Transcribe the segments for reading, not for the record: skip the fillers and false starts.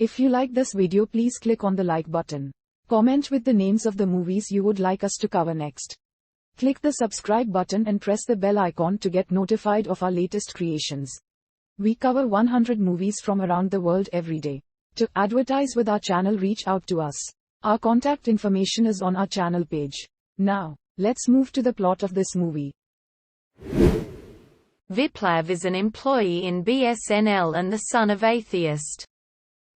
If you like this video, please click on the like button. Comment with the names of the movies you would like us to cover next. Click the subscribe button and press the bell icon to get notified of our latest creations. We cover 100 movies from around the world every day. To advertise with our channel, reach out to us. Our contact information is on our channel page. Now, let's move to the plot of this movie. Viplav is an employee in BSNL and the son of atheist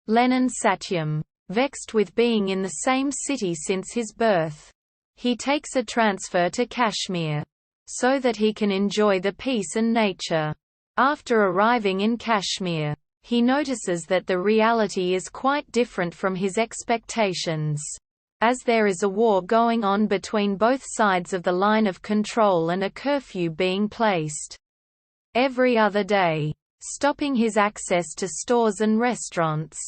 Lenin Satyam. Vexed with being in the same city since his birth, he takes a transfer to Kashmir so that he can enjoy the peace and nature. After arriving in Kashmir, he notices that the reality is quite different from his expectations, as there is a war going on between both sides of the line of control and a curfew being placed every other day, stopping his access to stores and restaurants.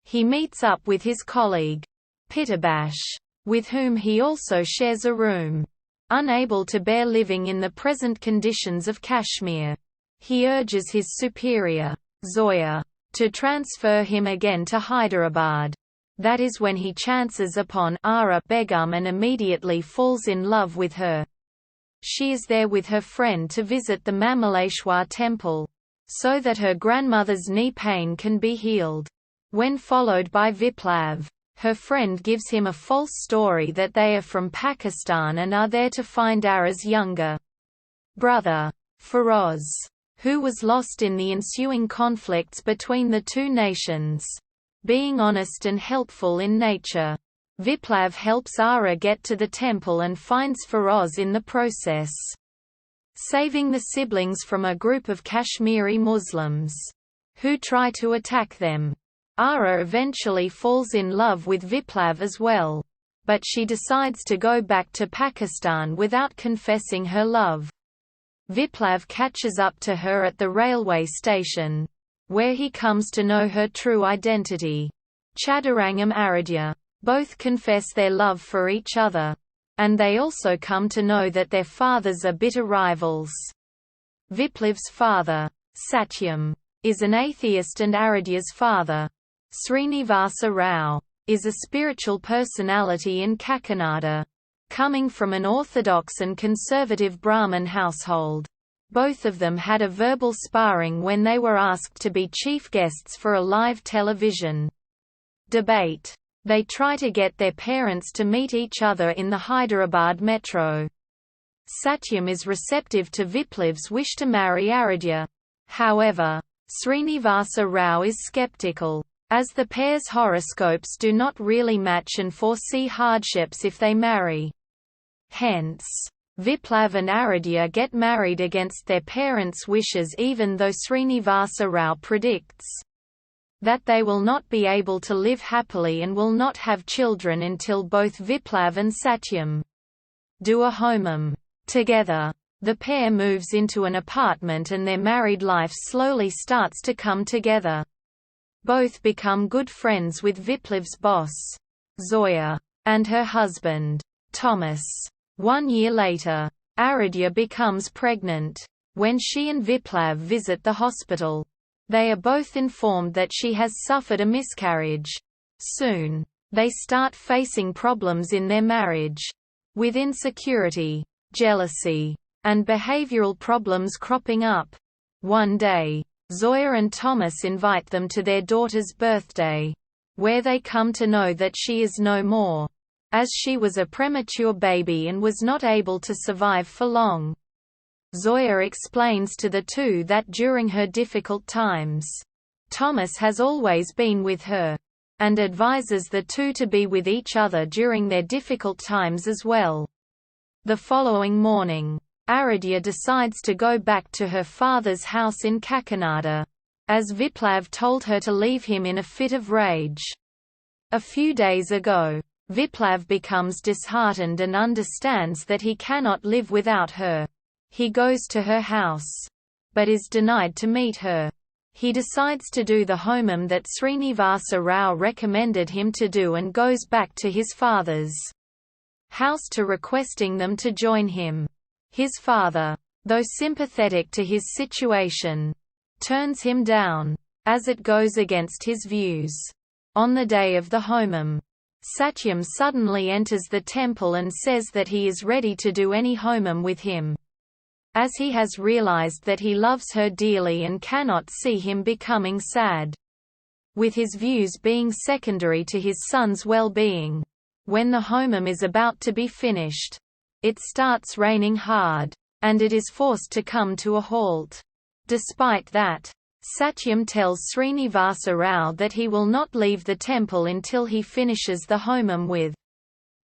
He meets up with his colleague, Pitabash, with whom he also shares a room. Unable to bear living in the present conditions of Kashmir, he urges his superior, Zoya, to transfer him again to Hyderabad. That is when he chances upon Ara Begum and immediately falls in love with her. She is there with her friend to visit the Mamaleshwar temple, so that her grandmother's knee pain can be healed. When followed by Viplav, her friend gives him a false story that they are from Pakistan and are there to find Ara's younger brother, Feroz, who was lost in the ensuing conflicts between the two nations. Being honest and helpful in nature, Viplav helps Ara get to the temple and finds Feroz in the process, saving the siblings from a group of Kashmiri Muslims who try to attack them. Ara eventually falls in love with Viplav as well, but she decides to go back to Pakistan without confessing her love. Viplav catches up to her at the railway station, where he comes to know her true identity, Chaturangam Aradhya. Both confess their love for each other, and they also come to know that their fathers are bitter rivals. Viplav's father, Satyam, is an atheist and Aradhya's father, Srinivasa Rao, is a spiritual personality in Kakinada, coming from an orthodox and conservative Brahmin household. Both of them had a verbal sparring when they were asked to be chief guests for a live television debate. They try to get their parents to meet each other in the Hyderabad metro. Satyam is receptive to Viplav's wish to marry Aradhya. However, Srinivasa Rao is skeptical, as the pair's horoscopes do not really match and foresee hardships if they marry. Hence, Viplav and Aradhya get married against their parents' wishes, even though Srinivasa Rao predicts that they will not be able to live happily and will not have children until both Viplav and Satyam do a homam together. The pair moves into an apartment and their married life slowly starts to come together. Both become good friends with Viplav's boss, Zoya, and her husband, Thomas. 1 year later, Aradhya becomes pregnant. When she and Viplav visit the hospital, they are both informed that she has suffered a miscarriage. Soon, they start facing problems in their marriage, with insecurity, jealousy, and behavioral problems cropping up. One day, Zoya and Thomas invite them to their daughter's birthday, where they come to know that she is no more, as she was a premature baby and was not able to survive for long. Zoya explains to the two that during her difficult times, Thomas has always been with her, and advises the two to be with each other during their difficult times as well. The following morning, Aradhya decides to go back to her father's house in Kakinada, as Viplav told her to leave him in a fit of rage. A few days ago, Viplav becomes disheartened and understands that he cannot live without her. He goes to her house, but is denied to meet her. He decides to do the homam that Srinivasa Rao recommended him to do and goes back to his father's house to requesting them to join him. His father, though sympathetic to his situation, turns him down, as it goes against his views. On the day of the Homam, Satyam suddenly enters the temple and says that he is ready to do any Homam with him, as he has realized that he loves her dearly and cannot see him becoming sad, with his views being secondary to his son's well-being. When the Homam is about to be finished, it starts raining hard, and it is forced to come to a halt. Despite that, Satyam tells Srinivasa Rao that he will not leave the temple until he finishes the Homam with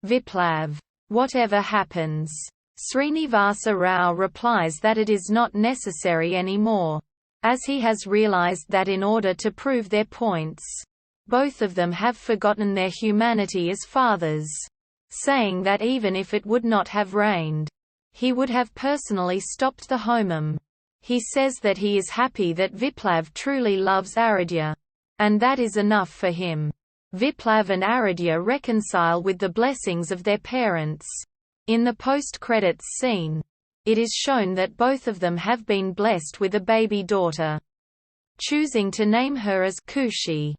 Viplav. Whatever happens, Srinivasa Rao replies that it is not necessary anymore, as he has realized that in order to prove their points, both of them have forgotten their humanity as fathers, saying that even if it would not have rained, he would have personally stopped the Homam. He says that he is happy that Viplav truly loves Aradhya, and that is enough for him. Viplav and Aradhya reconcile with the blessings of their parents. In the post-credits scene, it is shown that both of them have been blessed with a baby daughter, choosing to name her as Kushi.